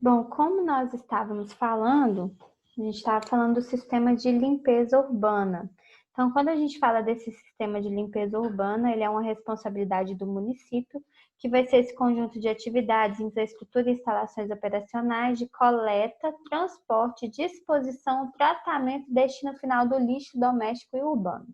Bom, como nós estávamos falando, a gente estava falando do sistema de limpeza urbana. Então, quando a gente fala desse sistema de limpeza urbana, ele é uma responsabilidade do município, que vai ser esse conjunto de atividades, infraestrutura e instalações operacionais de coleta, transporte, disposição, tratamento e destino final do lixo doméstico e urbano.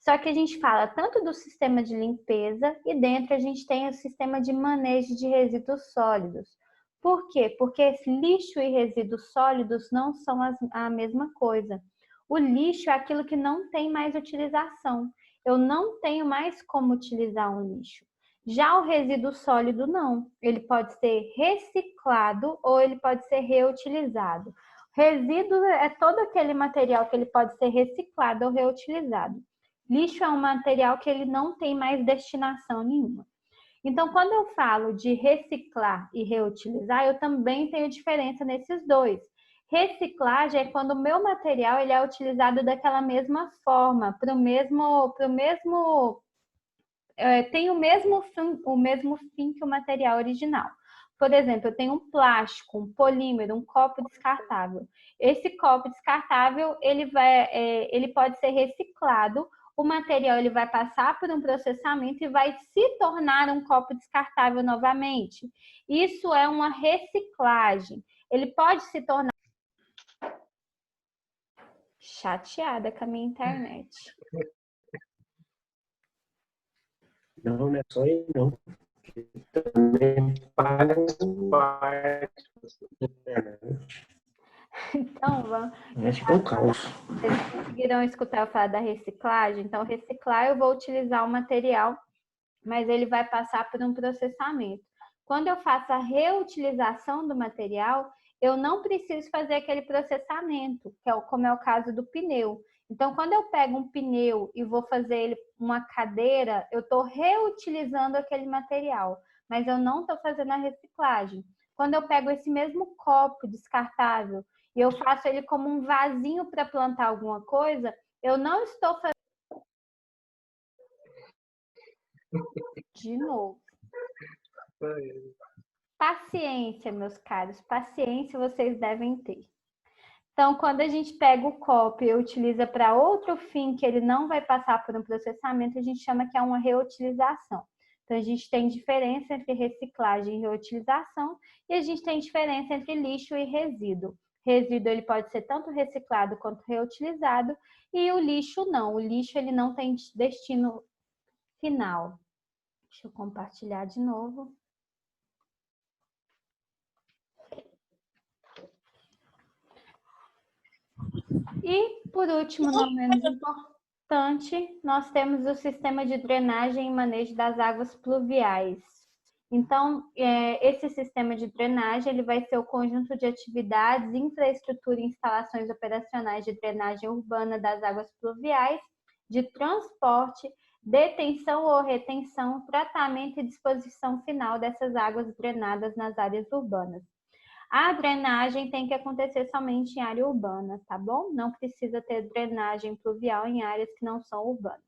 Só que a gente fala tanto do sistema de limpeza e dentro a gente tem o sistema de manejo de resíduos sólidos. Por quê? Porque lixo e resíduos sólidos não são a mesma coisa. O lixo é aquilo que não tem mais utilização. Eu não tenho mais como utilizar um lixo. Já o resíduo sólido, não. Ele pode ser reciclado ou ele pode ser reutilizado. Resíduo é todo aquele material que ele pode ser reciclado ou reutilizado. Lixo é um material que ele não tem mais destinação nenhuma. Então, quando eu falo de reciclar e reutilizar, eu também tenho diferença nesses dois. Reciclagem é quando o meu material ele é utilizado daquela mesma forma, tem o mesmo fim que o material original. Por exemplo, eu tenho um plástico, um polímero, um copo descartável. Esse copo descartável ele pode ser reciclado. O material ele vai passar por um processamento e vai se tornar um copo descartável novamente. Isso é uma reciclagem. Ele pode se tornar chateada com a minha internet. Não, não é só ele, não. Também faz parte da internet. Então, vamos. Acho que é um caos. Vocês conseguiram escutar eu falar da reciclagem? Então, reciclar, eu vou utilizar o material, mas ele vai passar por um processamento. Quando eu faço a reutilização do material, eu não preciso fazer aquele processamento, como é o caso do pneu. Então, quando eu pego um pneu e vou fazer ele uma cadeira, eu estou reutilizando aquele material, mas eu não estou fazendo a reciclagem. Quando eu pego esse mesmo copo descartável e eu faço ele como um vasinho para plantar alguma coisa, eu não estou fazendo de novo. Paciência, meus caros, paciência vocês devem ter. Então, quando a gente pega o copo e utiliza para outro fim que ele não vai passar por um processamento, a gente chama que é uma reutilização. Então, a gente tem diferença entre reciclagem e reutilização e a gente tem diferença entre lixo e resíduo. Resíduo ele pode ser tanto reciclado quanto reutilizado e o lixo não. O lixo ele não tem destino final. Deixa eu compartilhar de novo. E, por último, não menos importante, nós temos o sistema de drenagem e manejo das águas pluviais. Então, esse sistema de drenagem ele vai ser o conjunto de atividades, infraestrutura e instalações operacionais de drenagem urbana das águas pluviais, de transporte, detenção ou retenção, tratamento e disposição final dessas águas drenadas nas áreas urbanas. A drenagem tem que acontecer somente em área urbana, tá bom? Não precisa ter drenagem pluvial em áreas que não são urbanas.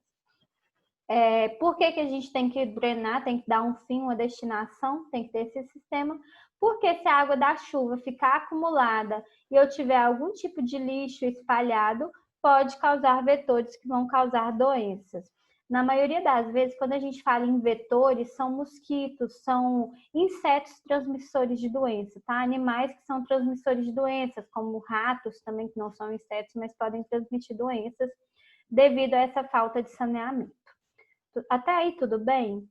Por que a gente tem que drenar, tem que dar um fim, uma destinação, tem que ter esse sistema? Porque se a água da chuva ficar acumulada e eu tiver algum tipo de lixo espalhado, pode causar vetores que vão causar doenças. Na maioria das vezes, quando a gente fala em vetores, são mosquitos, são insetos transmissores de doença, tá? Animais que são transmissores de doenças, como ratos também, que não são insetos, mas podem transmitir doenças devido a essa falta de saneamento. Até aí, tudo bem?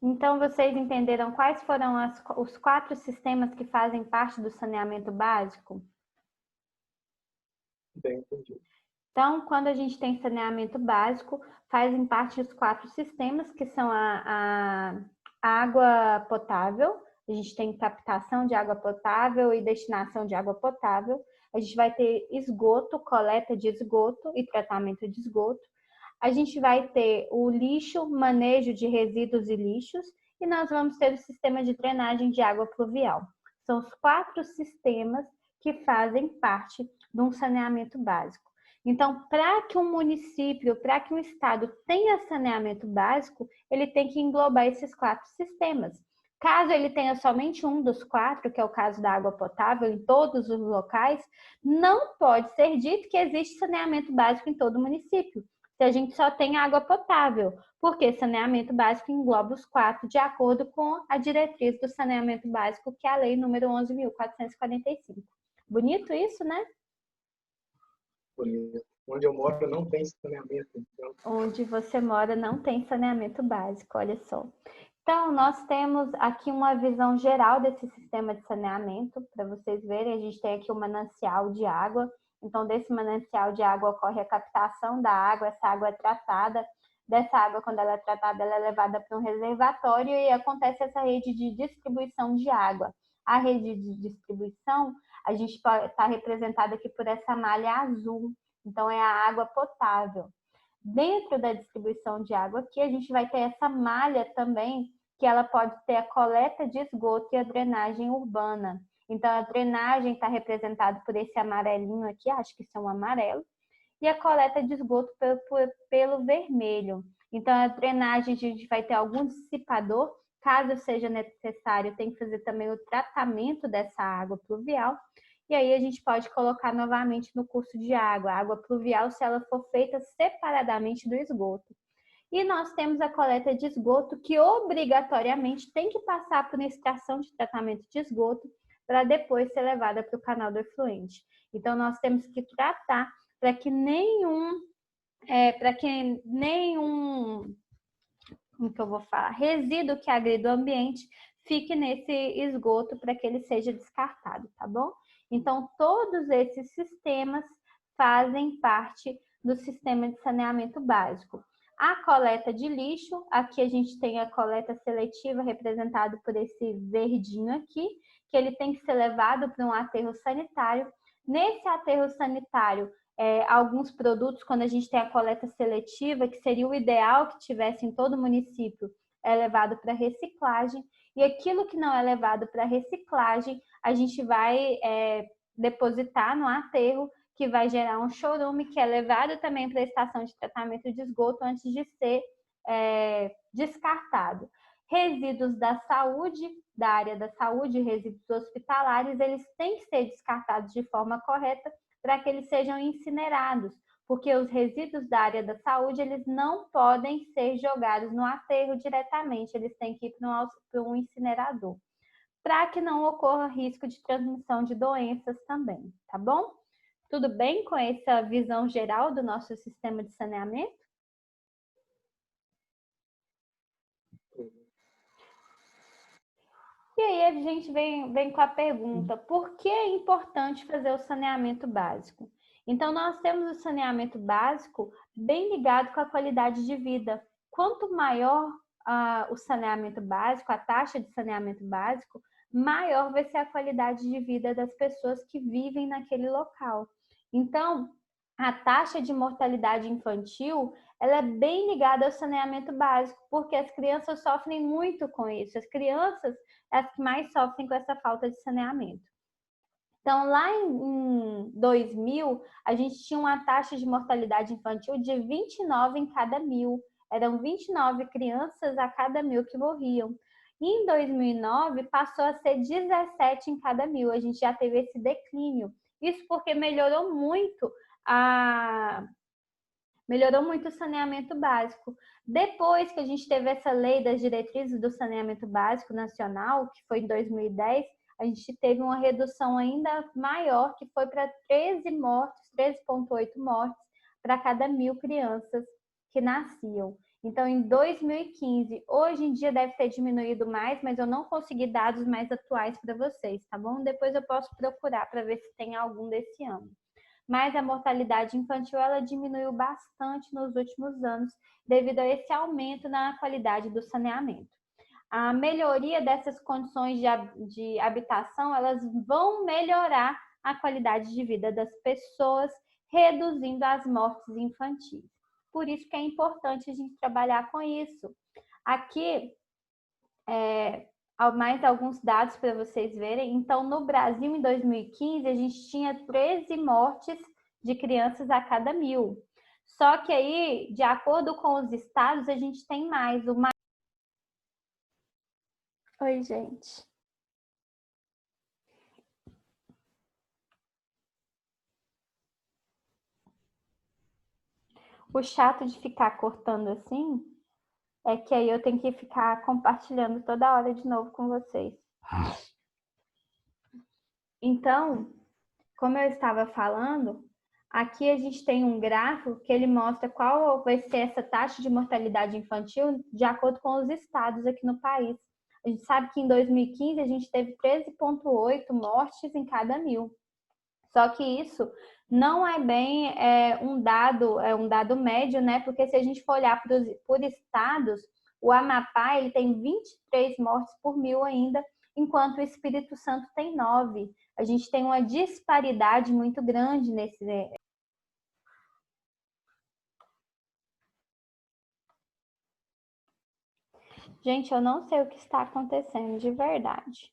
Então, vocês entenderam quais foram os 4 sistemas que fazem parte do saneamento básico? Bem entendido. Então, quando a gente tem saneamento básico, fazem parte os 4 sistemas, que são a água potável, a gente tem captação de água potável e destinação de água potável, a gente vai ter esgoto, coleta de esgoto e tratamento de esgoto, a gente vai ter o lixo, manejo de resíduos e lixos, e nós vamos ter o sistema de drenagem de água pluvial. São os 4 sistemas que fazem parte de um saneamento básico. Então, para que um município, para que um estado tenha saneamento básico, ele tem que englobar esses 4 sistemas. Caso ele tenha somente um dos 4, que é o caso da água potável em todos os locais, não pode ser dito que existe saneamento básico em todo o município, se a gente só tem água potável, porque saneamento básico engloba os 4 de acordo com a diretriz do saneamento básico, que é a lei número 11.445. Bonito isso, né? Bonito. Onde eu moro não tem saneamento. Então... Onde você mora não tem saneamento básico, olha só. Então, nós temos aqui uma visão geral desse sistema de saneamento, para vocês verem. A gente tem aqui um manancial de água. Então, desse manancial de água ocorre a captação da água, essa água é tratada. Dessa água, quando ela é tratada, ela é levada para um reservatório e acontece essa rede de distribuição de água. A rede de distribuição, a gente está representada aqui por essa malha azul. Então, é a água potável. Dentro da distribuição de água aqui, a gente vai ter essa malha também, que ela pode ter a coleta de esgoto e a drenagem urbana. Então, a drenagem está representada por esse amarelinho aqui, acho que isso é um amarelo, e a coleta de esgoto pelo vermelho. Então, a drenagem, a gente vai ter algum dissipador, caso seja necessário, tem que fazer também o tratamento dessa água pluvial. E aí a gente pode colocar novamente no curso de água, a água pluvial, se ela for feita separadamente do esgoto. E nós temos a coleta de esgoto, que obrigatoriamente tem que passar por uma estação de tratamento de esgoto para depois ser levada para o canal do efluente. Então, nós temos que tratar para que nenhum, como que eu vou falar, resíduo que agrida o ambiente fique nesse esgoto para que ele seja descartado, tá bom? Então, todos esses sistemas fazem parte do sistema de saneamento básico. A coleta de lixo, aqui a gente tem a coleta seletiva representada por esse verdinho aqui, que ele tem que ser levado para um aterro sanitário. Nesse aterro sanitário, alguns produtos, quando a gente tem a coleta seletiva, que seria o ideal que tivesse em todo município, é levado para reciclagem. E aquilo que não é levado para reciclagem, a gente vai depositar no aterro, que vai gerar um chorume, que é levado também para a estação de tratamento de esgoto antes de ser descartado. Resíduos da saúde, da área da saúde, resíduos hospitalares, eles têm que ser descartados de forma correta para que eles sejam incinerados, porque os resíduos da área da saúde, eles não podem ser jogados no aterro diretamente, eles têm que ir para um incinerador, para que não ocorra risco de transmissão de doenças também, tá bom? Tudo bem com essa visão geral do nosso sistema de saneamento? E aí a gente vem com a pergunta, por que é importante fazer o saneamento básico? Então, nós temos o saneamento básico bem ligado com a qualidade de vida. Quanto maior o saneamento básico, a taxa de saneamento básico, maior vai ser a qualidade de vida das pessoas que vivem naquele local. Então, a taxa de mortalidade infantil, ela é bem ligada ao saneamento básico, porque as crianças sofrem muito com isso. As crianças as que mais sofrem com essa falta de saneamento. Então, lá em 2000, a gente tinha uma taxa de mortalidade infantil de 29 em cada 1.000. Eram 29 crianças a cada 1.000 que morriam. E em 2009, passou a ser 17 em cada 1.000. A gente já teve esse declínio. Isso porque melhorou muito o saneamento básico. Depois que a gente teve essa lei das diretrizes do saneamento básico nacional, que foi em 2010, a gente teve uma redução ainda maior, que foi para 13,8 mortes para cada 1.000 crianças que nasciam. Então, em 2015, hoje em dia deve ter diminuído mais, mas eu não consegui dados mais atuais para vocês, tá bom? Depois eu posso procurar para ver se tem algum desse ano. Mas a mortalidade infantil ela diminuiu bastante nos últimos anos devido a esse aumento na qualidade do saneamento. A melhoria dessas condições de habitação, elas vão melhorar a qualidade de vida das pessoas, reduzindo as mortes infantis. Por isso que é importante a gente trabalhar com isso. Aqui, mais alguns dados para vocês verem. Então, no Brasil, em 2015, a gente tinha 13 mortes de crianças a cada 1.000. Só que aí, de acordo com os estados, a gente tem mais. Oi, gente. O chato de ficar cortando assim é que aí eu tenho que ficar compartilhando toda hora de novo com vocês. Então, como eu estava falando, aqui a gente tem um gráfico que ele mostra qual vai ser essa taxa de mortalidade infantil de acordo com os estados aqui no país. A gente sabe que em 2015 a gente teve 13,8 mortes em cada 1.000. Só que isso não é bem um dado médio, né? Porque se a gente for olhar por estados, o Amapá ele tem 23 mortes por 1.000 ainda, enquanto o Espírito Santo tem 9. A gente tem uma disparidade muito grande nesse. Gente, eu não sei o que está acontecendo de verdade.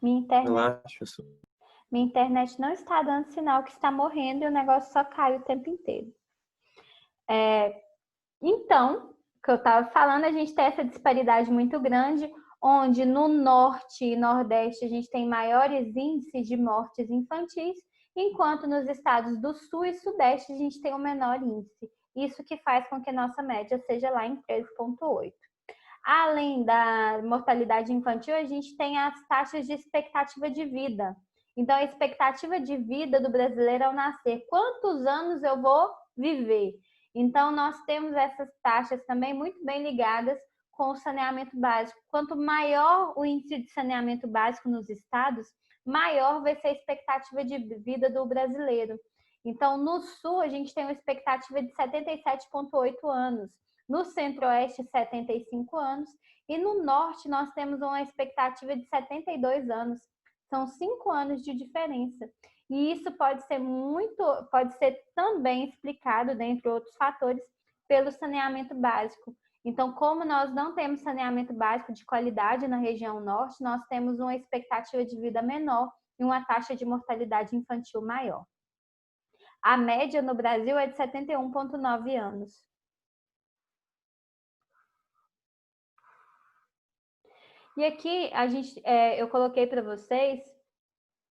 Minha internet não está dando sinal que está morrendo e o negócio só cai o tempo inteiro. Então, o que eu estava falando, a gente tem essa disparidade muito grande, onde no norte e nordeste a gente tem maiores índices de mortes infantis, enquanto nos estados do sul e sudeste a gente tem um menor índice. Isso que faz com que a nossa média seja lá em 13,8. Além da mortalidade infantil, a gente tem as taxas de expectativa de vida. Então, a expectativa de vida do brasileiro ao nascer, quantos anos eu vou viver? Então, nós temos essas taxas também muito bem ligadas com o saneamento básico. Quanto maior o índice de saneamento básico nos estados, maior vai ser a expectativa de vida do brasileiro. Então, no sul, a gente tem uma expectativa de 77,8 anos. No centro-oeste, 75 anos. E no norte, nós temos uma expectativa de 72 anos. São 5 anos de diferença. E isso pode ser também explicado, dentre outros fatores, pelo saneamento básico. Então, como nós não temos saneamento básico de qualidade na região norte, nós temos uma expectativa de vida menor e uma taxa de mortalidade infantil maior. A média no Brasil é de 71,9 anos. E aqui eu coloquei para vocês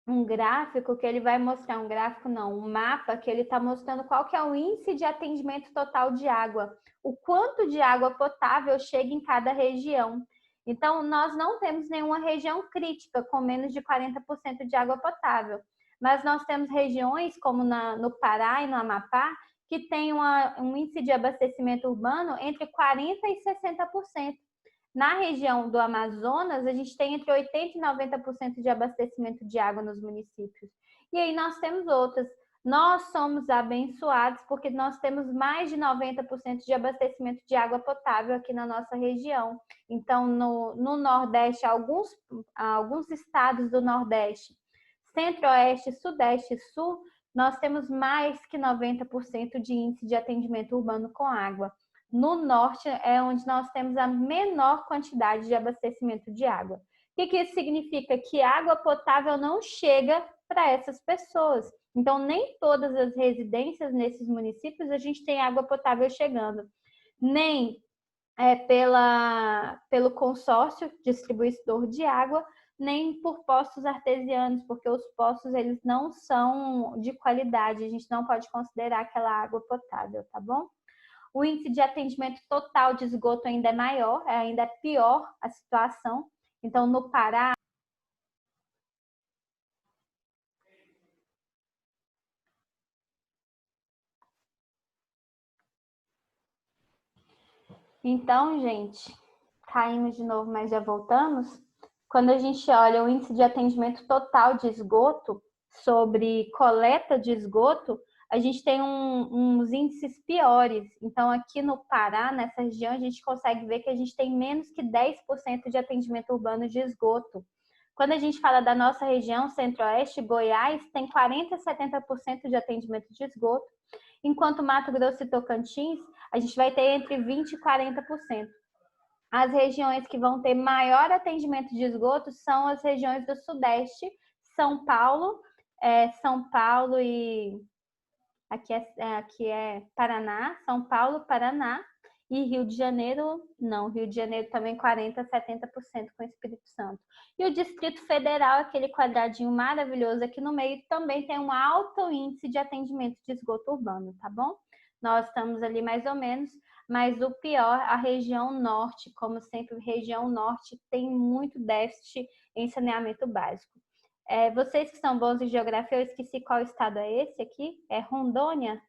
um gráfico que ele vai mostrar, um mapa que ele está mostrando qual que é o índice de atendimento total de água, o quanto de água potável chega em cada região. Então, nós não temos nenhuma região crítica com menos de 40% de água potável, mas nós temos regiões como no Pará e no Amapá que tem um índice de abastecimento urbano entre 40% e 60%. Na região do Amazonas, a gente tem entre 80% e 90% de abastecimento de água nos municípios. E aí nós temos outras. Nós somos abençoados porque nós temos mais de 90% de abastecimento de água potável aqui na nossa região. Então, no Nordeste, alguns estados do Nordeste, Centro-Oeste, Sudeste e Sul, nós temos mais que 90% de índice de atendimento urbano com água. No norte é onde nós temos a menor quantidade de abastecimento de água. O que isso significa? Que água potável não chega para essas pessoas. Então, nem todas as residências nesses municípios a gente tem água potável chegando. Nem pelo consórcio distribuidor de água, nem por poços artesianos, porque os poços eles não são de qualidade, a gente não pode considerar aquela água potável, tá bom? O índice de atendimento total de esgoto ainda é maior, ainda é pior a situação. Então, no Pará, então, gente, caímos de novo, mas já voltamos. Quando a gente olha o índice de atendimento total de esgoto sobre coleta de esgoto, a gente tem uns índices piores. Então, aqui no Pará, nessa região, a gente consegue ver que a gente tem menos que 10% de atendimento urbano de esgoto. Quando a gente fala da nossa região, Centro-Oeste, Goiás, tem 40% a 70% de atendimento de esgoto, enquanto Mato Grosso e Tocantins, a gente vai ter entre 20% e 40%. As regiões que vão ter maior atendimento de esgoto são as regiões do Sudeste, São Paulo, São Paulo e aqui é Paraná, São Paulo, Paraná e Rio de Janeiro, não, Rio de Janeiro também 40%, 70% com o Espírito Santo. E o Distrito Federal, aquele quadradinho maravilhoso aqui no meio, também tem um alto índice de atendimento de esgoto urbano, tá bom? Nós estamos ali mais ou menos, mas o pior, a região norte, como sempre, região norte tem muito déficit em saneamento básico. Vocês que são bons em geografia, eu esqueci qual estado é esse aqui, é Rondônia?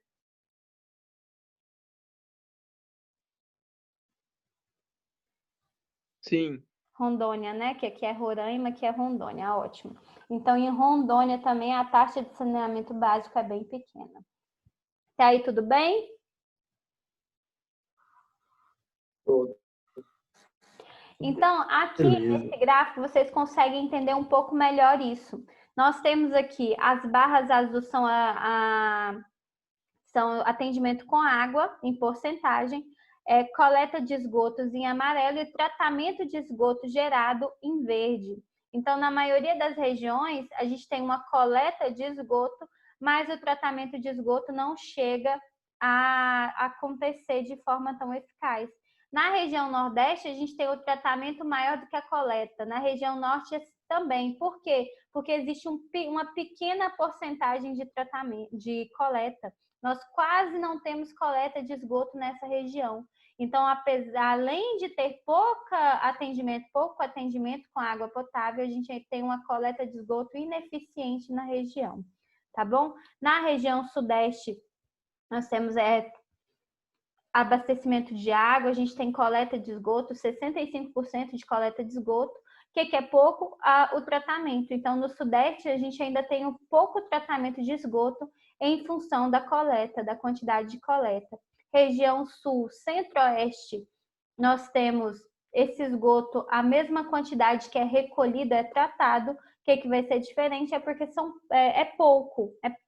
Sim. Rondônia, né? Que aqui é Roraima, que é Rondônia, ótimo. Então, em Rondônia também a taxa de saneamento básico é bem pequena. Tá aí tudo bem? Todo. Então, aqui nesse gráfico, vocês conseguem entender um pouco melhor isso. Nós temos aqui, as barras azuis são são atendimento com água, em porcentagem, coleta de esgotos em amarelo e tratamento de esgoto gerado em verde. Então, na maioria das regiões, a gente tem uma coleta de esgoto, mas o tratamento de esgoto não chega a acontecer de forma tão eficaz. Na região Nordeste, a gente tem o tratamento maior do que a coleta. Na região Norte também. Por quê? Porque existe uma pequena porcentagem de tratamento, de coleta. Nós quase não temos coleta de esgoto nessa região. Então, além de ter pouco atendimento com água potável, a gente tem uma coleta de esgoto ineficiente na região, tá bom? Na região Sudeste, nós temos abastecimento de água, a gente tem coleta de esgoto, 65% de coleta de esgoto. O que é pouco? O tratamento. Então, no Sudeste, a gente ainda tem um pouco tratamento de esgoto em função da coleta, da quantidade de coleta. Região Sul, Centro-Oeste, nós temos esse esgoto, a mesma quantidade que é recolhida, é tratado. O que vai ser diferente é porque é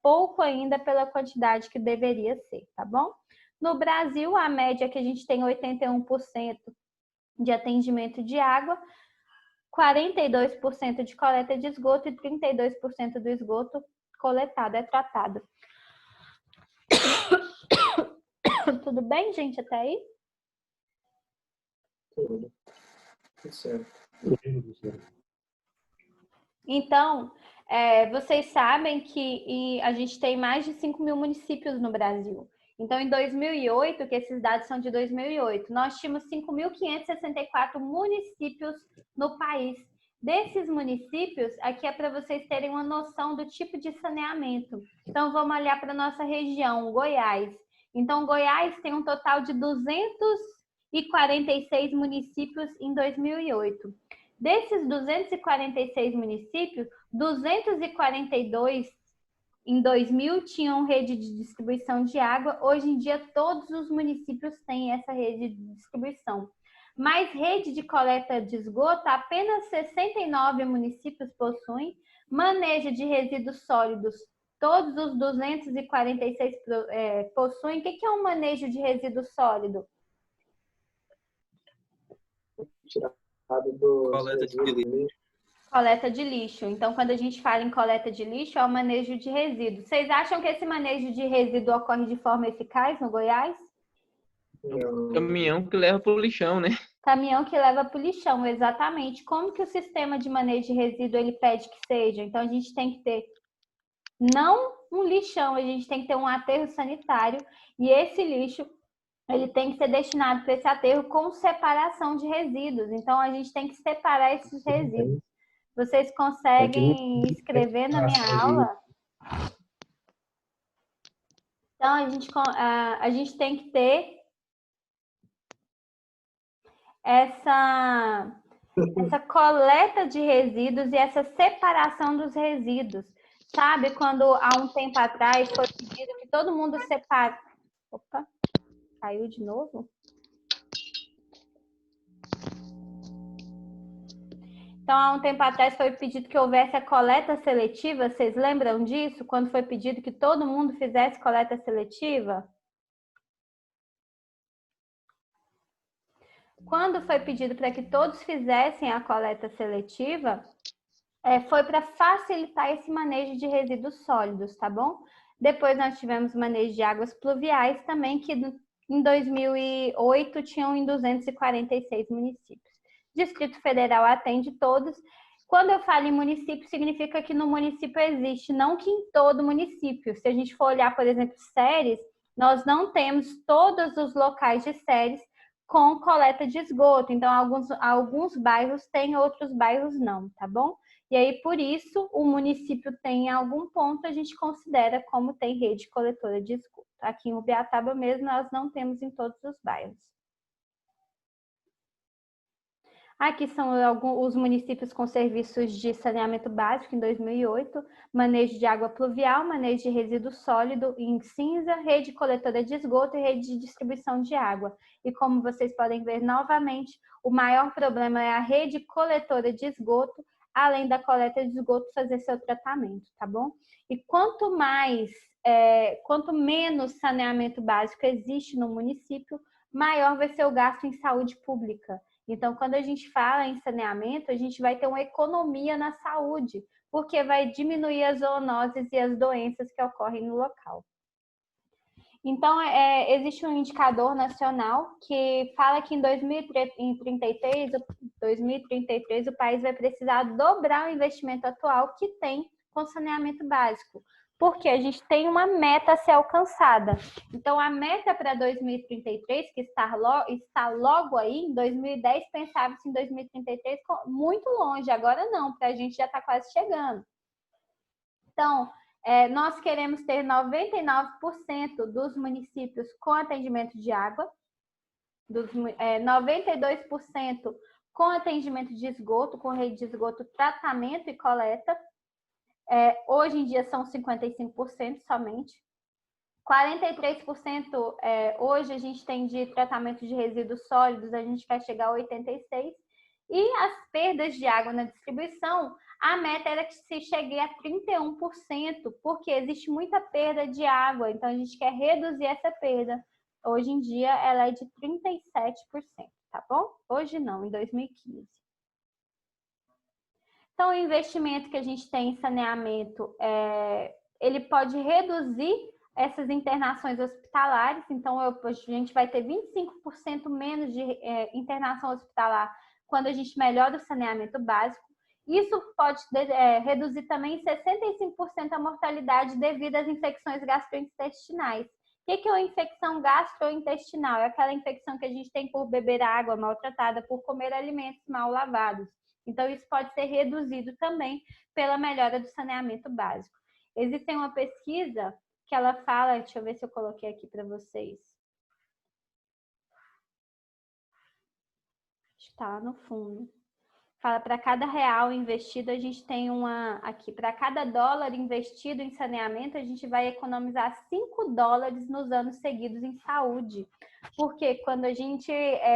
pouco ainda pela quantidade que deveria ser, tá bom? No Brasil, a média é que a gente tem 81% de atendimento de água, 42% de coleta de esgoto e 32% do esgoto coletado é tratado. Tudo bem, gente, até aí? Tudo certo. Então, vocês sabem que a gente tem mais de 5.000 municípios no Brasil. Então, em 2008, que esses dados são de 2008, nós tínhamos 5.564 municípios no país. Desses municípios, aqui é para vocês terem uma noção do tipo de saneamento. Então, vamos olhar para a nossa região, Goiás. Então, Goiás tem um total de 246 municípios em 2008. Desses 246 municípios, 242 em 2000 tinham rede de distribuição de água. Hoje em dia, todos os municípios têm essa rede de distribuição. Mas rede de coleta de esgoto, apenas 69 municípios possuem. Manejo de resíduos sólidos, todos os 246 possuem. O que é um manejo de resíduo sólido? Coleta de lixo. Coleta de lixo. Então, quando a gente fala em coleta de lixo, é o manejo de resíduos. Vocês acham que esse manejo de resíduo ocorre de forma eficaz no Goiás? Caminhão que leva para o lixão, né? Caminhão que leva para o lixão, exatamente. Como que o sistema de manejo de resíduo ele pede que seja? Então, a gente tem que ter não um lixão, a gente tem que ter um aterro sanitário e esse lixo ele tem que ser destinado para esse aterro com separação de resíduos. Então, a gente tem que separar esses resíduos. Vocês conseguem escrever na minha aula? Então, a gente tem que ter essa coleta de resíduos e essa separação dos resíduos. Sabe, quando há um tempo atrás foi pedido que todo mundo separe... Opa, caiu de novo? Então, há um tempo atrás foi pedido que houvesse a coleta seletiva. Vocês lembram disso? Quando foi pedido que todo mundo fizesse coleta seletiva? Quando foi pedido para que todos fizessem a coleta seletiva, foi para facilitar esse manejo de resíduos sólidos, tá bom? Depois nós tivemos manejo de águas pluviais também, que em 2008 tinham em 246 municípios. Distrito Federal atende todos. Quando eu falo em município, significa que no município existe, não que em todo município. Se a gente for olhar, por exemplo, séries, nós não temos todos os locais de séries com coleta de esgoto. Então, alguns bairros têm, outros bairros não, tá bom? E aí, por isso, o município tem em algum ponto, a gente considera como tem rede coletora de esgoto. Aqui em Ubiataba mesmo, nós não temos em todos os bairros. Aqui são os municípios com serviços de saneamento básico em 2008, manejo de água pluvial, manejo de resíduo sólido em cinza, rede coletora de esgoto e rede de distribuição de água. E como vocês podem ver novamente, o maior problema é a rede coletora de esgoto, além da coleta de esgoto fazer seu tratamento, tá bom? E quanto menos saneamento básico existe no município, maior vai ser o gasto em saúde pública. Então, quando a gente fala em saneamento, a gente vai ter uma economia na saúde, porque vai diminuir as zoonoses e as doenças que ocorrem no local. Então, existe um indicador nacional que fala que em 2033 o país vai precisar dobrar o investimento atual que tem com saneamento básico, porque a gente tem uma meta a ser alcançada. Então, a meta para 2033, que está logo aí, em 2010 pensava-se em 2033 muito longe, agora não, porque a gente já está quase chegando. Então, nós queremos ter 99% dos municípios com atendimento de água, 92% com atendimento de esgoto, com rede de esgoto, tratamento e coleta. Hoje em dia são 55% somente. 43% hoje a gente tem de tratamento de resíduos sólidos, a gente quer chegar a 86%. E as perdas de água na distribuição, a meta era que se chegue a 31%, porque existe muita perda de água, então a gente quer reduzir essa perda. Hoje em dia ela é de 37%, tá bom? Hoje não, em 2015. Então, o investimento que a gente tem em saneamento, ele pode reduzir essas internações hospitalares. Então, a gente vai ter 25% menos de internação hospitalar quando a gente melhora o saneamento básico. Isso pode reduzir também 65% a mortalidade devido às infecções gastrointestinais. O que é uma infecção gastrointestinal? É aquela infecção que a gente tem por beber água maltratada, por comer alimentos mal lavados. Então, isso pode ser reduzido também pela melhora do saneamento básico. Existe uma pesquisa que ela fala, deixa eu ver se eu coloquei aqui para vocês. Está lá no fundo. Fala, para cada real investido, a gente tem aqui, para cada dólar investido em saneamento, a gente vai economizar 5 dólares nos anos seguidos em saúde. Porque quando a gente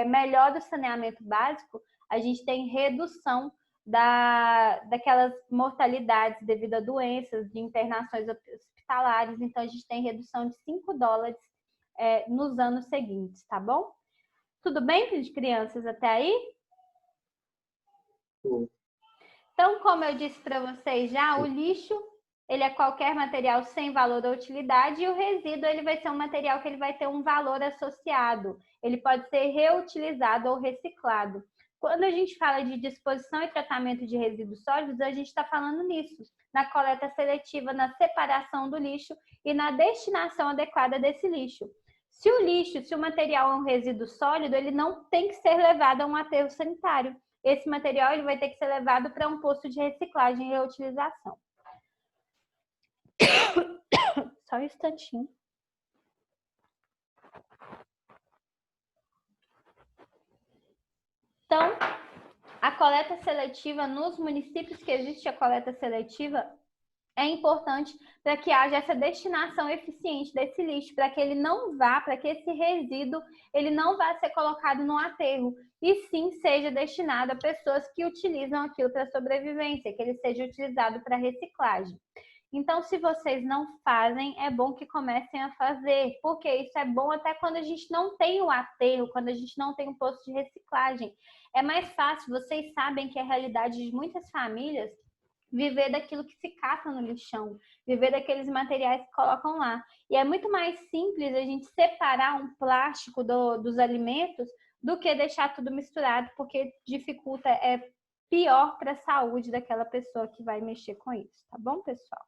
melhora o saneamento básico, a gente tem redução daquelas mortalidades devido a doenças, de internações hospitalares. Então, a gente tem redução de 5 dólares nos anos seguintes, tá bom? Tudo bem, crianças, até aí? Então, como eu disse para vocês já, o lixo, ele é qualquer material sem valor ou utilidade, e o resíduo, ele vai ser um material que ele vai ter um valor associado. Ele pode ser reutilizado ou reciclado. Quando a gente fala de disposição e tratamento de resíduos sólidos, a gente está falando nisso, na coleta seletiva, na separação do lixo e na destinação adequada desse lixo. Se o material é um resíduo sólido, ele não tem que ser levado a um aterro sanitário. Esse material ele vai ter que ser levado para um posto de reciclagem e reutilização. Só um instantinho. Então, a coleta seletiva, nos municípios que existe a coleta seletiva, é importante para que haja essa destinação eficiente desse lixo, para que ele não vá, para que esse resíduo ele não vá ser colocado no aterro, e sim seja destinado a pessoas que utilizam aquilo para sobrevivência, que ele seja utilizado para reciclagem. Então, se vocês não fazem, é bom que comecem a fazer, porque isso é bom até quando a gente não tem o aterro, quando a gente não tem um posto de reciclagem. É mais fácil, vocês sabem que a realidade de muitas famílias viver daquilo que se cata no lixão, viver daqueles materiais que colocam lá. E é muito mais simples a gente separar um plástico dos alimentos do que deixar tudo misturado, porque dificulta, é pior para a saúde daquela pessoa que vai mexer com isso, tá bom, pessoal?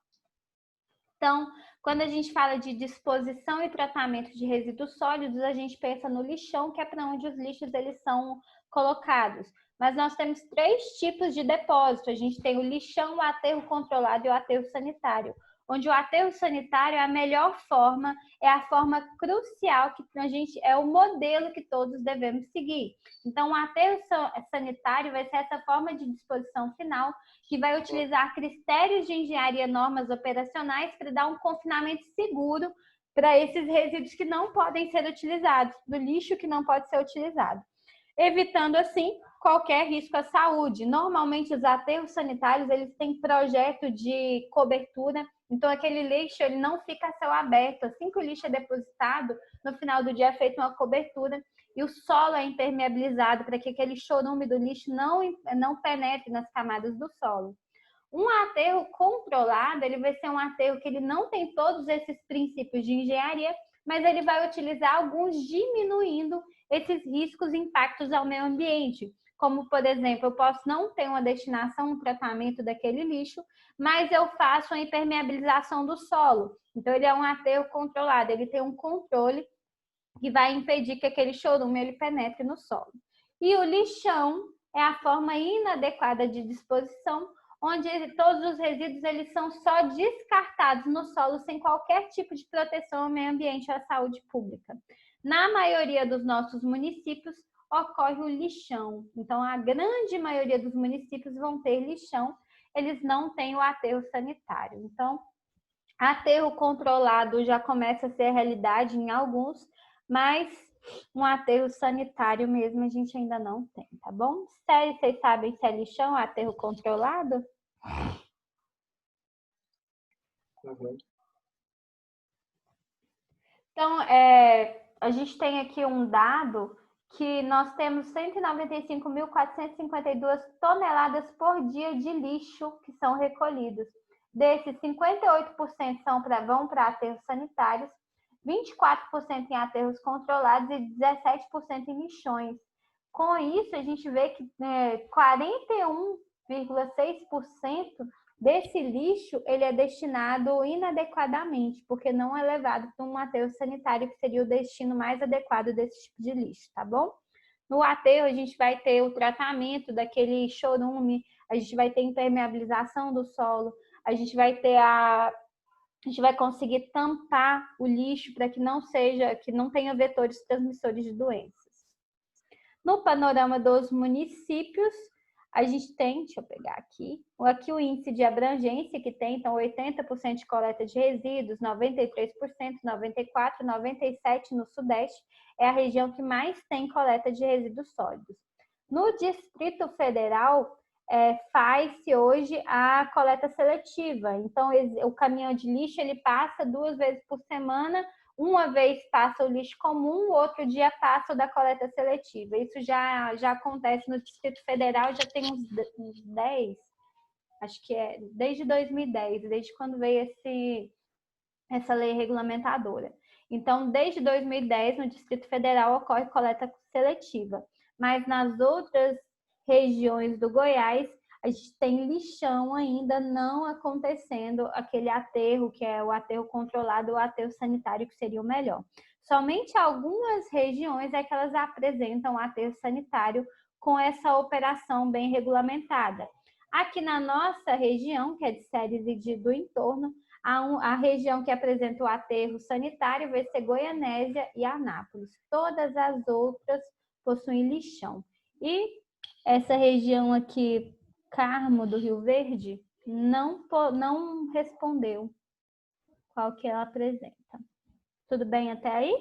Então, quando a gente fala de disposição e tratamento de resíduos sólidos, a gente pensa no lixão, que é para onde os lixos eles são colocados. Mas nós temos 3 tipos de depósito. A gente tem o lixão, o aterro controlado e o aterro sanitário. Onde o aterro sanitário é a melhor forma, é a forma crucial que a gente é o modelo que todos devemos seguir. Então, o aterro sanitário vai ser essa forma de disposição final que vai utilizar critérios de engenharia, normas operacionais para dar um confinamento seguro para esses resíduos que não podem ser utilizados, do lixo que não pode ser utilizado, evitando assim qualquer risco à saúde. Normalmente os aterros sanitários eles têm projeto de cobertura, então aquele lixo ele não fica a céu aberto. Assim que o lixo é depositado, no final do dia é feita uma cobertura e o solo é impermeabilizado para que aquele chorume do lixo não penetre nas camadas do solo. Um aterro controlado, ele vai ser um aterro que ele não tem todos esses princípios de engenharia, mas ele vai utilizar alguns diminuindo esses riscos e impactos ao meio ambiente. Como, por exemplo, eu posso não ter uma destinação, um tratamento daquele lixo, mas eu faço a impermeabilização do solo. Então, ele é um aterro controlado, ele tem um controle que vai impedir que aquele chorume ele penetre no solo. E o lixão é a forma inadequada de disposição, onde todos os resíduos eles são só descartados no solo sem qualquer tipo de proteção ao meio ambiente ou à saúde pública. Na maioria dos nossos municípios ocorre o lixão. Então, a grande maioria dos municípios vão ter lixão, eles não têm o aterro sanitário. Então, aterro controlado já começa a ser realidade em alguns, mas um aterro sanitário mesmo a gente ainda não tem, tá bom? Sério, vocês sabem se é lixão ou aterro controlado? Uhum. Então, a gente tem aqui um dado que nós temos 195.452 toneladas por dia de lixo que são recolhidos. Desses, 58% vão para aterros sanitários, 24% em aterros controlados e 17% em lixões. Com isso, a gente vê que 41,6% desse lixo ele é destinado inadequadamente, porque não é levado para um aterro sanitário, que seria o destino mais adequado desse tipo de lixo, tá bom? No aterro, a gente vai ter o tratamento daquele chorume, a gente vai ter impermeabilização do solo, a gente vai conseguir tampar o lixo para que não tenha vetores transmissores de doenças. No panorama dos municípios, a gente tem, deixa eu pegar aqui o índice de abrangência que tem, então 80% de coleta de resíduos, 93%, 94%, 97% no Sudeste, é a região que mais tem coleta de resíduos sólidos. No Distrito Federal, faz-se hoje a coleta seletiva, então o caminhão de lixo ele passa 2 vezes por semana, uma vez passa o lixo comum, o outro dia passa o da coleta seletiva. Isso já acontece no Distrito Federal, já tem uns 10, acho que é desde 2010, desde quando veio essa lei regulamentadora. Então, desde 2010, no Distrito Federal ocorre coleta seletiva, mas nas outras regiões do Goiás, a gente tem lixão ainda não acontecendo aquele aterro, que é o aterro controlado ou o aterro sanitário, que seria o melhor. Somente algumas regiões é que elas apresentam aterro sanitário com essa operação bem regulamentada. Aqui na nossa região, que é de Séries e do entorno, a região que apresenta o aterro sanitário vai ser Goianésia e Anápolis. Todas as outras possuem lixão. E essa região aqui, Carmo do Rio Verde, não respondeu qual que ela apresenta. Tudo bem até aí?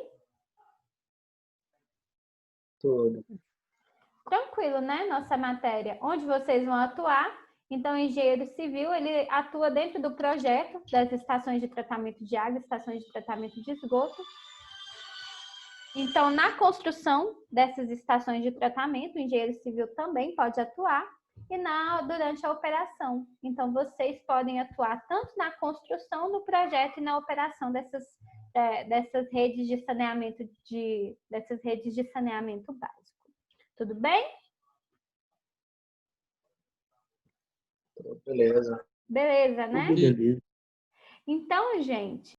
Tudo. Tranquilo, né? Nossa matéria. Onde vocês vão atuar? Então, o engenheiro civil, ele atua dentro do projeto das estações de tratamento de água, estações de tratamento de esgoto. Então, na construção dessas estações de tratamento, o engenheiro civil também pode atuar. e durante a operação. Então, vocês podem atuar tanto na construção do projeto e na operação dessas redes de saneamento básico. Tudo bem? Beleza. Beleza, né? Beleza. Então, gente,